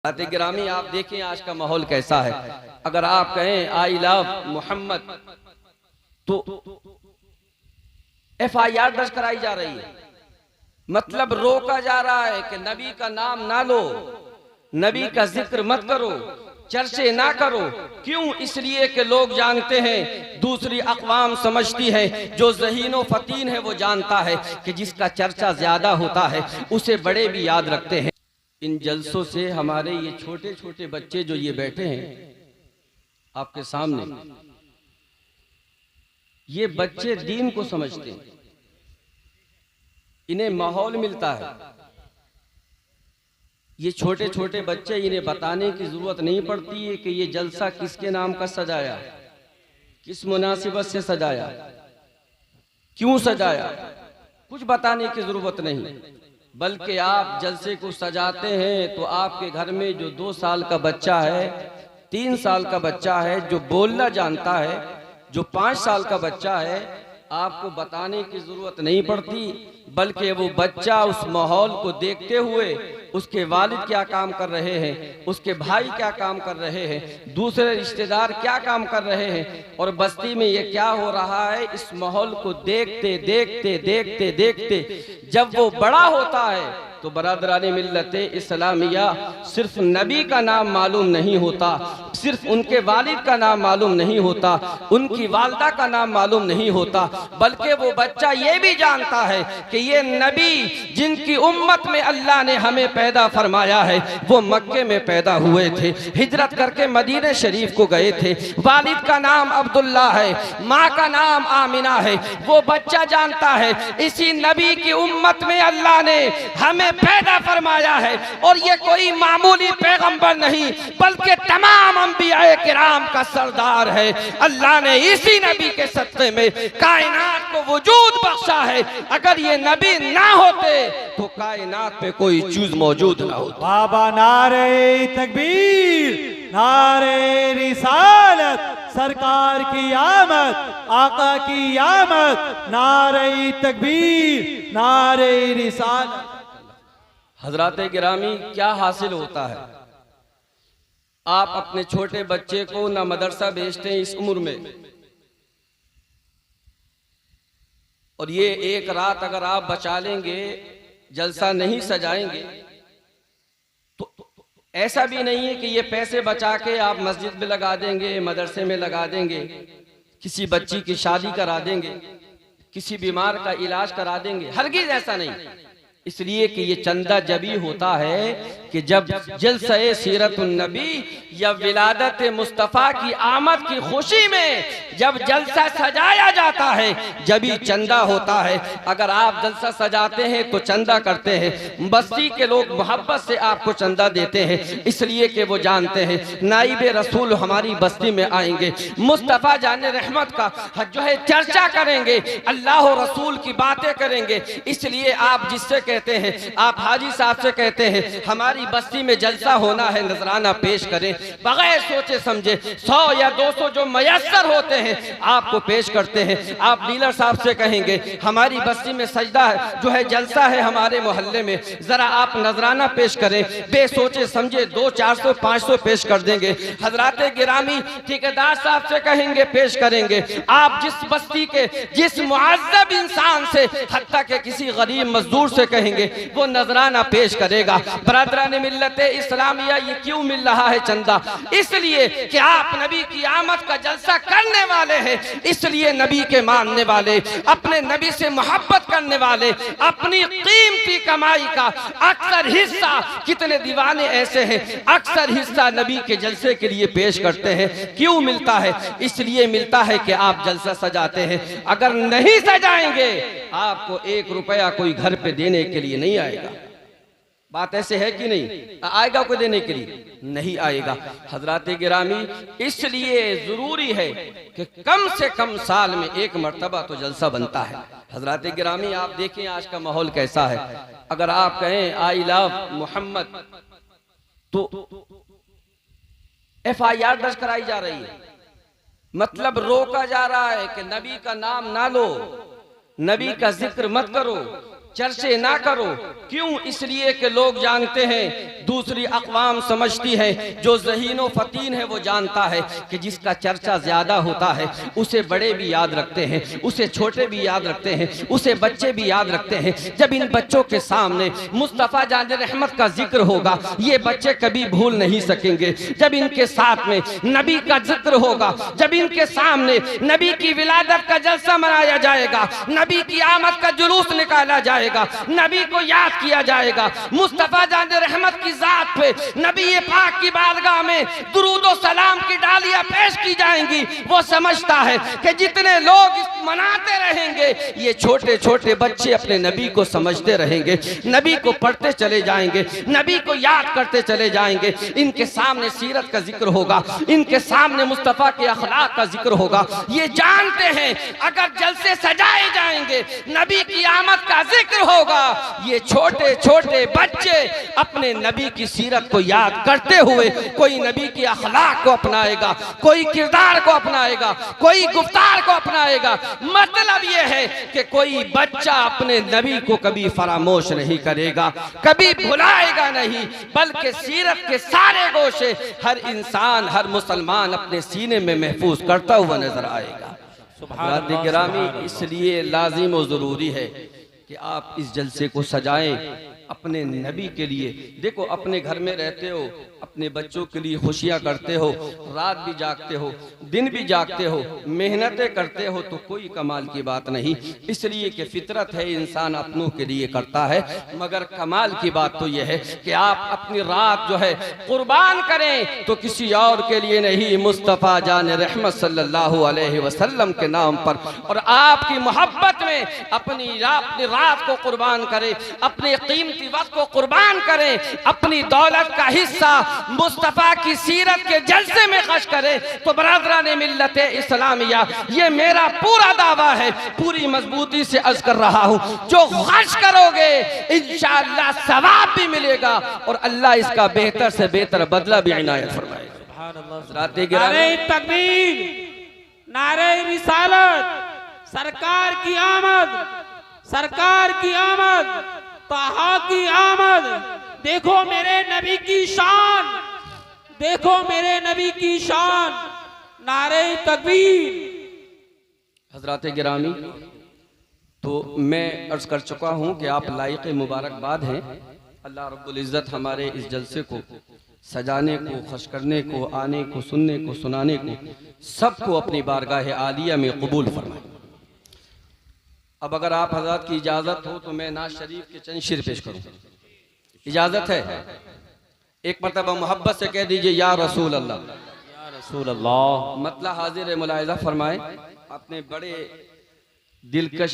गिरामी आप देखें आज का माहौल कैसा है। अगर आप कहें आई लव मोहम्मद तो FIR दर्ज कराई जा रही है, मतलब रोका जा रहा है कि नबी का नाम ना लो, नबी का जिक्र मत करो, चर्चे ना करो। क्यों? इसलिए कि लोग जानते हैं, दूसरी अक़वाम समझती है, जो ज़हीनो फ़तीन है वो जानता है कि जिसका चर्चा ज्यादा होता है उसे बड़े भी याद रखते हैं। इन जलसों से हमारे ये छोटे छोटे बच्चे जो ये बैठे हैं आपके सामने, ये बच्चे दीन को समझते हैं, इन्हें माहौल मिलता है। ये छोटे छोटे बच्चे, इन्हें बताने की जरूरत नहीं पड़ती है कि ये जलसा किसके नाम का सजाया, किस मुनासिबत से सजाया, क्यों सजाया, कुछ बताने की जरूरत नहीं। बल्कि आप जलसे को सजाते हैं तो आपके घर में जो 2 साल का बच्चा है, 3 साल का बच्चा है, जो बोलना जानता है, जो 5 साल का बच्चा है, आपको बताने की जरूरत नहीं पड़ती, बल्कि वो बच्चा उस माहौल को देखते हुए उसके वालिद क्या काम कर रहे हैं, उसके भाई क्या काम कर रहे हैं, दूसरे रिश्तेदार क्या काम कर रहे हैं और बस्ती में ये क्या हो रहा है, इस माहौल को देखते देखते देखते देखते जब वो बड़ा होता है तो बरादराने मिल्लत इस्लामिया सिर्फ नबी का नाम मालूम नहीं होता, सिर्फ उनके वालिद का नाम मालूम नहीं होता, उनकी वालदा का नाम मालूम नहीं होता, बल्कि वो बच्चा ये भी जानता है कि ये नबी जिनकी उम्मत में अल्लाह ने हमें पैदा फरमाया है वो मक्के में पैदा हुए थे, हिजरत करके मदीने शरीफ को गए थे, वालिद का नाम अब्दुल्ला है, माँ का नाम आमिना है। वो बच्चा जानता है इसी नबी की उम्मत में अल्लाह ने हमें पैदा फरमाया है और ये कोई मामूली पैगंबर नहीं बल्कि तमाम अंबियाए किराम का सरदार है। अल्लाह ने इसी नबी के सदक़े में कायनात को वजूद बख्शा है। अगर ये नबी ना होते तो कायनात पे कोई चीज मौजूद ना होती। बाबा नारे तकबीर, नारे रिसालत, सरकार की आमद, आका की आमद, नारे तकबीर, नारे रिसालत। हजरात गिरामी, क्या हासिल होता है? आप अपने छोटे बच्चे को ना मदरसा भेजते हैं इस उम्र में, और ये एक रात अगर आप बचा लेंगे, जलसा नहीं सजाएंगे, तो ऐसा भी नहीं है कि ये पैसे बचा के आप मस्जिद में लगा देंगे, मदरसे में लगा देंगे, किसी बच्ची की शादी करा देंगे, किसी बीमार का इलाज करा देंगे। हरगिज़ ऐसा नहीं। इसलिए कि ये चंदा जबी होता है कि जब जलसे सीरतुन नबी या विलादत मुस्तफ़ा की आमद की खुशी में जब जलसा सजाया जाता है, जबी चंदा होता है। अगर आप जलसा सजाते हैं तो चंदा करते हैं, बस्ती के लोग मोहब्बत से आपको चंदा देते हैं, इसलिए कि वो जानते हैं नाइब रसूल हमारी बस्ती में आएंगे, मुस्तफ़ा जाने रहमत का जो है चर्चा करेंगे, अल्लाह रसूल की बातें करेंगे। इसलिए आप जिससे कहते हैं, आप हाजी साहब से कहते हैं हमारी बस्ती में जलसा होना है, नजराना पेश करें, बगैर सोचे समझे 100 या 200 जो मयस्सर होते हैं आपको पेश करते हैं। आप डीलर साहब से कहेंगे हमारी बस्ती में सजदा है, जो है जलसा है हमारे मोहल्ले में, जरा आप नजराना पेश करें, बेसोचे समझे 200, 400, 500 पेश कर देंगे। हजरात गिरामी, ठेकेदार साहब से कहेंगे पेश करेंगे। आप जिस बस्ती के जिस मुअज़्ज़ब इंसान से, हत्ता के किसी गरीब मजदूर से कहेंगे, वो नजराना पेश करेगा। बरादरान मिल्लत इस्लामिया, ये क्यों मिल रहा है चंदा? इसलिए कि आप नबी की आमद का जलसा करने वाले हैं, इसलिए नबी के मानने वाले, अपने नबी से मोहब्बत करने वाले, अपनी कीमती कमाई का अक्सर हिस्सा, कितने दीवाने ऐसे हैं अक्सर हिस्सा नबी के जलसे के लिए पेश करते हैं। क्यों मिलता है? इसलिए मिलता है कि आप जलसा सजाते हैं। अगर नहीं सजाएंगे आपको 1 रुपया कोई घर पे देने के लिए नहीं आएगा। बात ऐसे है कि नहीं? आएगा कोई देने के लिए? नहीं आएगा। हजरात गिरामी, इसलिए जरूरी है कि कम से कम साल में 1 मरतबा तो जलसा बनता है। हजरात गिरामी, आप देखें आज का माहौल कैसा है। अगर आप कहें आई लव मोहम्मद तो FIR दर्ज कराई जा रही है, मतलब रोका जा रहा है कि नबी का नाम ना लो, नबी का जिक्र मत करो, चर्चे ना करो। क्यों? इसलिए कि लोग जानते हैं, दूसरी अक़वाम समझती है, जो ज़हीनो फ़तीन है वो जानता है कि जिसका चर्चा ज़्यादा होता है उसे बड़े भी याद रखते हैं, उसे छोटे भी याद रखते हैं, उसे बच्चे भी याद रखते हैं। जब इन बच्चों के सामने मुस्तफ़ा जान रहमत का जिक्र होगा, ये बच्चे कभी भूल नहीं सकेंगे। जब इनके साथ में नबी का जिक्र होगा, जब इनके सामने नबी की विलादत का जलसा मनाया जाएगा, नबी की आमद का जुलूस निकाला जाएगा, नबी को याद किया जाएगा, मुस्तफ़ा जान रहमत की जात पे नबी पाक की बारगाह में दुरूद और सलाम की डालियां पेश की जाएंगी, वो समझता है कि जितने लोग मनाते रहेंगे, ये छोटे छोटे बच्चे अपने नबी को समझते रहेंगे, नबी को पढ़ते चले जाएंगे, नबी को याद करते चले जाएंगे। इनके सामने सीरत का जिक्र होगा, इनके सामने मुस्तफ़ा के अखलाक का जिक्र होगा। ये जानते हैं अगर जलसे सजाए जाएंगे, नबी की आमद का जिक्र होगा, ये छोटे छोटे बच्चे अपने नबी की सीरत को याद करते हुए कोई नबी के अखलाक को अपनाएगा, कोई किरदार को अपनाएगा, कोई गुफ्तार को अपनाएगा। मतलब ये है कि कोई बच्चा अपने नबी को कभी फरामोश नहीं करेगा, कभी भुलाएगा नहीं, बल्कि सीरत के सारे गोशे हर इंसान, हर मुसलमान अपने सीने में महफूज करता हुआ नजर आएगा। सुभान गिरामी, इसलिए लाजिम और ज़रूरी है कि आप इस जलसे को सजाएं अपने नबी के लिए। देखो, अपने घर में रहते हो, अपने बच्चों के लिए खुशियां करते हो, रात भी जागते हो, दिन भी जागते हो, मेहनतें करते हो, तो कोई कमाल की बात नहीं, इसलिए कि फितरत है, इंसान अपनों के लिए करता है। मगर कमाल की बात तो यह है कि आप अपनी रात जो है कुर्बान करें तो किसी और के लिए नहीं, मुस्तफ़ा जान रहमत सल्लल्लाहु अलैहि वसल्लम के नाम पर, और आपकी मोहब्बत में अपनी रात को कुर्बान करें, अपने कीमती वक्त को कुर्बान करें, अपनी दौलत का हिस्सा मुस्तफ़ा की सीरत के जलसे में खर्च करें। तो बरादरान मिल्लत इस्लामिया, ये मेरा पूरा दावा है, पूरी मजबूती से अर्ज कर रहा हूँ, जो खर्च करोगे इंशाअल्लाह सवाब भी मिलेगा और अल्लाह इसका बेहतर से बेहतर बदला भी इनायत फरमाएगा। नारे तकबीर, नारे रिसालत, सरकार की आमद, सरकार की आमद, ताहा की आमद। देखो मेरे नबी की शान, देखो मेरे नबी की शान, नारे तकबीर। हजरात गिरामी, तो मैं अर्ज कर चुका हूँ कि आप लायक मुबारकबाद हैं। अल्लाह रब्बुल इज़्ज़त हमारे इस जलसे को सजाने को, खुश करने को, आने को, सुनने को, सुनाने को, सबको अपनी बारगाह आलिया में कबूल फरमाए। अब अगर आप हज़रात की इजाज़त हो तो मैं नाज शरीफ के चंद शेर पेश करूँ, इजाज़त है? एक मरतबा मोहब्बत से कह दीजिए या रसूल अल्लाह, या रसूल अल्लाह। मतलब हाजिर मुलाहिज़ा फरमाए, आपने बड़े दिलकश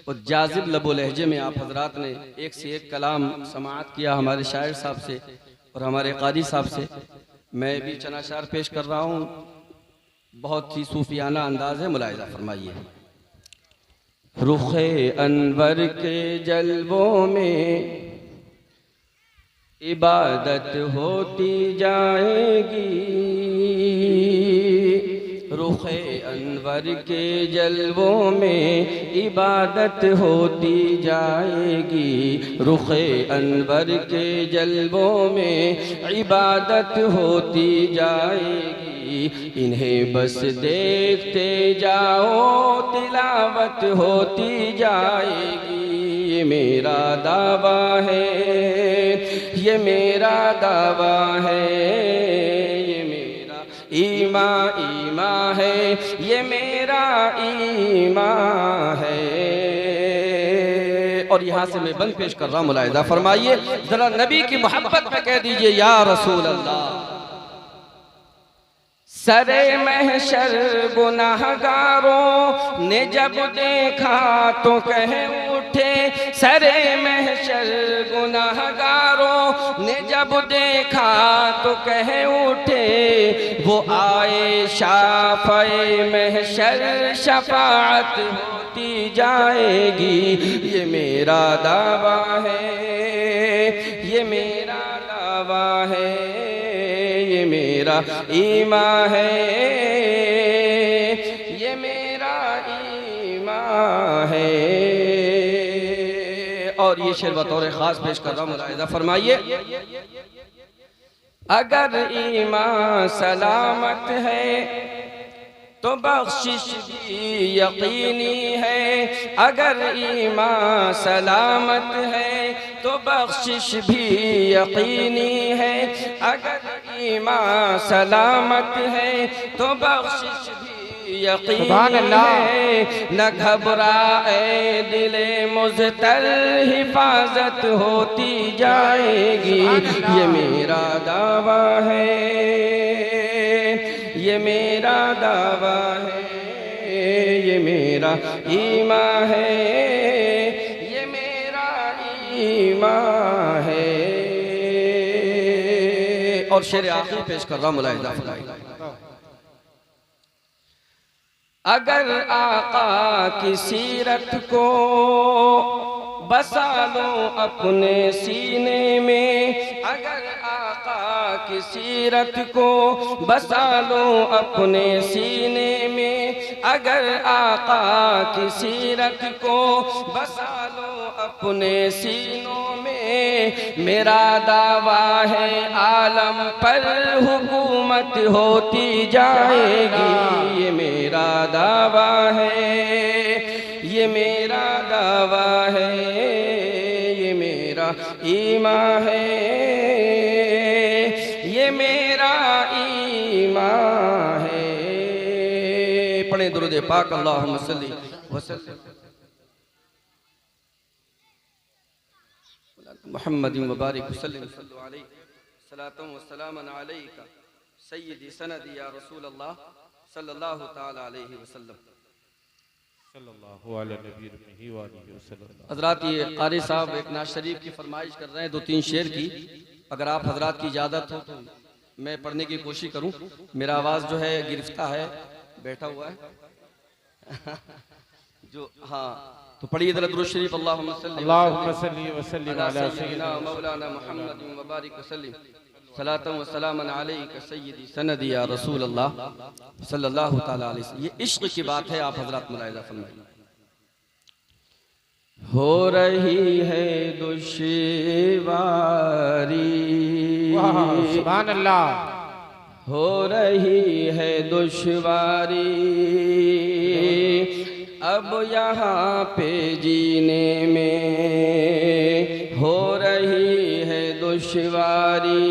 और जाजिब लबो लहजे में आप हजरात ने एक से एक कलाम समाअत किया हमारे शायर साहब से और हमारे क़ारी साहब से। मैं भी चनाशार पेश कर रहा हूँ, बहुत ही सूफियाना अंदाज है, मुलाहिज़ा फरमाइए। रुखे अनवर के जलवों में इबादत होती जाएगी, रुखे अनवर के जलवों में इबादत होती जाएगी, रुखे अनवर के जलवों में इबादत होती जाएगी। इन्हें बस देखते जाओ तिलावत होती जाएगी। ये मेरा दावा है, ये मेरा दावा है, ये मेरा ईमान है, ये मेरा ईमान है। और यहाँ से मैं बंद पेश कर रहा हूँ, मुलाहिज़ा फरमाइए, जरा नबी की मोहब्बत में कह दीजिए या रसूल अल्लाह। सरे महशर गुनाहगारों ने जब देखा तो कह उठे, सरे महशर गुनाहगारों ने जब देखा तो कह उठे, वो आए शाफ़ए महशर शफाअत होती जाएगी। ये मेरा दावा है, ये मेरा दावा है, ये मेरा ईमान है, ये मेरा ईमान है। और ये शेर बतौर खास पेश कर रहा हूँ, मुलाहिजा फरमाइए। अगर ईमान सलामत है तो बख्शिश भी यकीनी है, अगर ईमान सलामत है तो बख्शिश भी यकीनी है, अगर ईमान सलामत है तो बख्शिश भी यकीनी है। न घबराए दिले मुज़तर हिफाजत होती जाएगी, ये मेरा दावा है, ये मेरा दावा है, ये मेरा ईमान है, ये मेरा ईमान है। और शेर आखिरी पेश कर रहा हूं, मुलाहिजा फरमाइए। अगर आका की सीरत को बसा लो अपने सीने में, अगर आका की सीरत को बसा लो अपने सीने में, अगर आका की सीरत को बसा लो अपने सीनों में, मेरा दावा है आलम पर हुकूमत होती जाएगी, ये मेरा दावा है, ये मेरा दावा है, ये मेरा ईमान है, ये मेरा ईमान है। पढ़े दुरूद पाक अल्लाहुम्मा सल्ली वसल्लिम मुहम्मदिन व बारिक वसल्लिम सल्लल्लाहु अलैहि सलातु व सलामन अलैका सय्यदी सनदी या रसूल अल्लाह सल्लल्लाहु तआला अलैहि वसल्लम। हजरात, ये कारी साहब एक नाज शरीफ की फरमाइश कर रहे हैं, 2-3 शेर की। अगर आप हजरात की इजाज़त हो तो मैं पढ़ने की कोशिश करूं। मेरा आवाज़ जो है गिरफ्ता है, बैठा हुआ है जो हाँ, तो पढ़िए ज़रा दुरूद शरीफ। अल्लाहुम्मा सल्ली व सल्लिम अला सय्यिदिना मौलाना मुहम्मदिन व बारिक वसल्लिम सलातन व सलामन अलैका सय्यदी सनदी या रसूल अल्लाह सल्लल्लाहु तआला अलैहि वसल्लम। ये इश्क की बात है, आप हजरात मुलाहिजा फरमाइए। हो रही है दुश्वारी, सुभान अल्लाह, हो रही है दुश्वारी, अब यहाँ पे जीने में हो रही है दुश्वारी,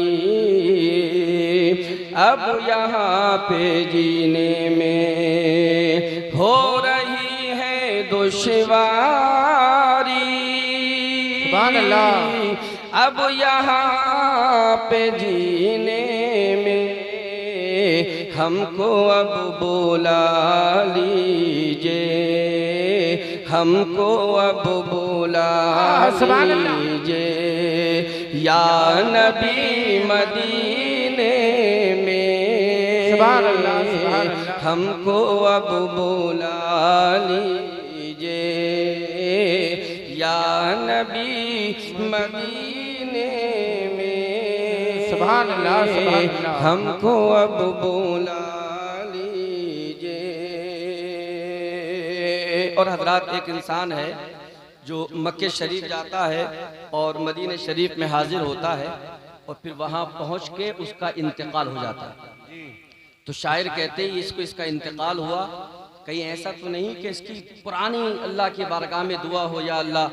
अब यहाँ पे जीने में हो रही है दुश्वारी, सुभान अल्लाह, अब यहाँ पे जीने में हमको अब बुला लीजिए, हमको अब बुला लीजिए या नबी मदीने में, हमको अब बुला लीजिए या नबी मदीने में, सुभान अल्लाह, सुभान अल्लाह, हमको अब बुला लीजिए। और हजरात, एक इंसान है जो मक्के शरीफ जाता है और मदीने शरीफ में हाजिर होता है और फिर वहाँ पहुँच के उसका इंतकाल हो जाता है। तो शायर कहते हैं इसको इसका इंतकाल हुआ, कहीं ऐसा तो नहीं कि इसकी पुरानी अल्लाह की बारगाह में दुआ हो या अल्लाह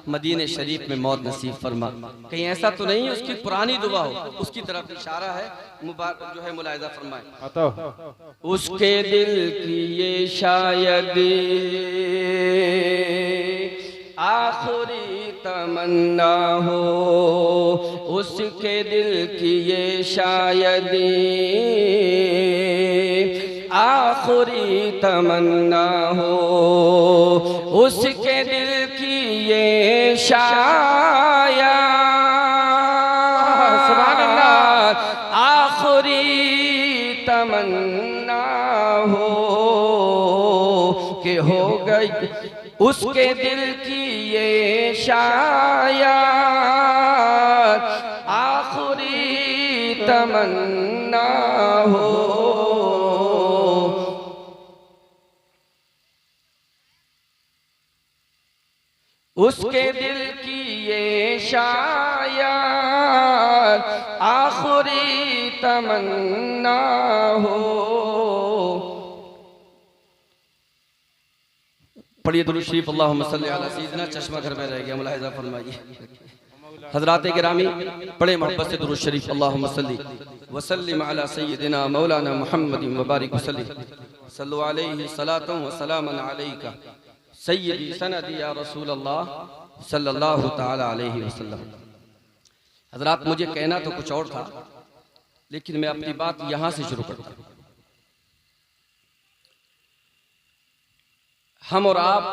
मदीने शरीफ में मौत नसीब फरमा, कहीं ऐसा तो नहीं उसकी पुरानी दुआ हो, उसकी तरफ इशारा है, मुबारक जो है मुलाहिजा फरमाए। उसके दिल की ये शायद आखिरी तमन्ना हो, उसके दिल की ये शायद आखिरी तमन्ना हो, उसके दिल की ये शायद आखिरी तमन्ना हो कि हो गई उसके दिल की ये शायद आखिरी तमन्ना हो। उसके दिल की ये शायद आखिरी तमन्ना हो। पढ़िए दुरूद शरीफ, अल्लाहुम्मा सल्ली अला सय्यिदिना। चश्मा घर में रह गया, मुलाहिजा फरमाइए। हजरात गिरामी, पढ़े मोहब्बत से दुरूद शरीफ, अल्लाहुम्मा सल्ली व सल्लिम अला सय्यिदिना मौलाना मुहम्मदिन व बारिक वसल्लिम सल्लु अलैहि सलातन व सलामन अलैका सय्यदी सनदी या रसूल अल्लाह सल्लल्लाहु तआला अलैहि वसल्लम। हजरात, मुझे कहना तो कुछ और था, लेकिन मैं अपनी बात यहां से शुरू करता हूं। हम और आप